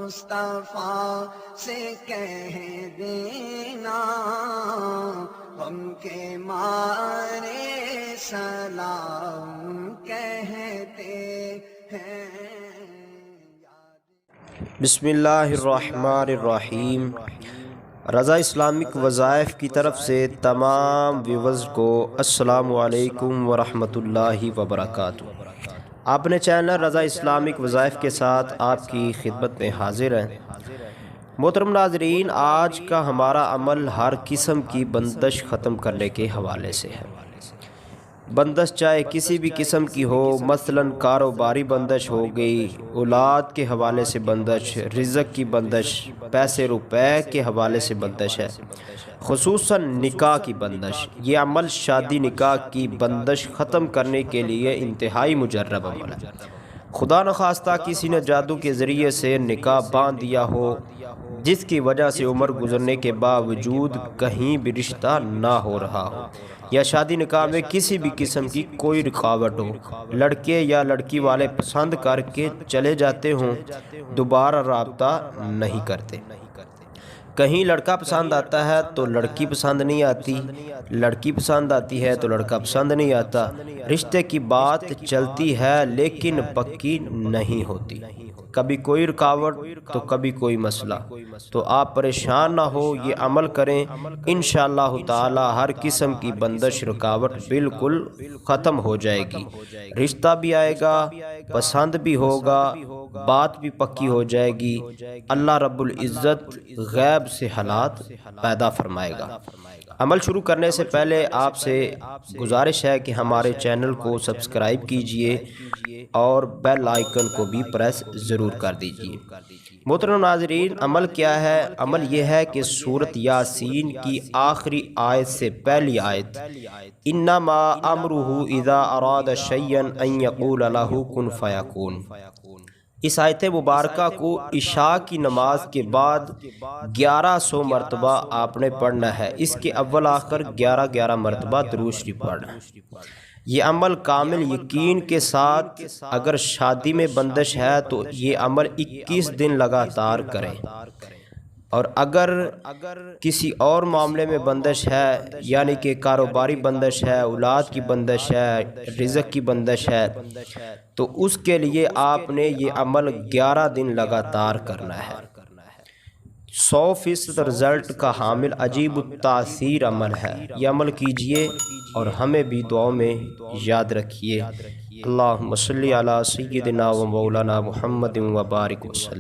مصطفیٰ سے کہہ دینا ہم کے مارے سلام کہتے ہیں۔ بسم اللہ الرحمن الرحیم۔ رضا اسلامک وظائف کی طرف سے تمام ویورز کو السلام علیکم ورحمتہ اللہ وبرکاتہ۔ اپنے چینل رضا اسلامک وظائف کے ساتھ آپ کی خدمت میں حاضر ہیں۔ محترم ناظرین، آج کا ہمارا عمل ہر قسم کی بندش ختم کرنے کے حوالے سے ہے۔ بندش چاہے کسی بھی قسم کی ہو، مثلا کاروباری بندش ہو گئی، اولاد کے حوالے سے بندش، رزق کی بندش، پیسے روپے کے حوالے سے بندش ہے، خصوصا نکاح کی بندش۔ یہ عمل شادی نکاح کی بندش ختم کرنے کے لیے انتہائی مجرب عمل ہے۔ خدا نخواستہ کسی نے جادو کے ذریعے سے نکاح باندھ دیا ہو، جس کی وجہ سے عمر گزرنے کے باوجود کہیں بھی رشتہ نہ ہو رہا ہو، یا شادی نکاح میں کسی بھی قسم کی کوئی رکاوٹ ہو، لڑکے یا لڑکی والے پسند کر کے چلے جاتے ہوں، دوبارہ رابطہ نہیں کرتے۔ کہیں لڑکا پسند آتا ہے تو لڑکی پسند نہیں آتی، لڑکی پسند آتی ہے تو لڑکا پسند نہیں آتا، رشتے کی بات چلتی ہے لیکن پکی نہیں ہوتی، کبھی کوئی رکاوٹ تو کبھی کوئی مسئلہ۔ تو آپ پریشان نہ ہو، یہ عمل کریں، انشاءاللہ تعالی ہر قسم کی بندش رکاوٹ بالکل ختم ہو جائے گی، رشتہ بھی آئے گا، پسند بھی ہوگا، بات بھی پکی ہو جائے گی، اللہ رب العزت غیب سے حالات پیدا فرمائے گا۔ عمل شروع کرنے سے پہلے آپ سے گزارش ہے کہ ہمارے چینل کو سبسکرائب کیجئے اور بیل آئیکن کو بھی پریس ضرور کر دیجئے۔ محترم ناظرین، عمل کیا ہے؟ عمل یہ ہے کہ سورۃ یاسین کی آخری آیت سے پہلی آیت انما امرہ اذا اراد شیئا ان یقول لہ کن فیکون، اس آیت مبارکہ کو عشاء کی نماز کے بعد 1100 مرتبہ آپ نے پڑھنا ہے۔ اس کے اول آخر 11 مرتبہ درود شریف پڑھنا ہے۔ یہ عمل کامل یقین کے ساتھ، اگر شادی میں بندش ہے تو یہ عمل 21 دن لگاتار کریں، اور اگر کسی اور معاملے میں بندش ہے، یعنی کہ کاروباری بندش ہے، اولاد کی بندش ہے، رزق کی بندش ہے، تو اس کے لیے آپ نے یہ عمل 11 دن لگاتار کرنا ہے۔ 100% رزلٹ کا حامل عجیب التاثیر عمل ہے۔ یہ عمل کیجئے اور ہمیں بھی دعاؤں میں یاد رکھیے۔ اللہم صلی علی سیدنا و مولانا محمد و بارک وسلم۔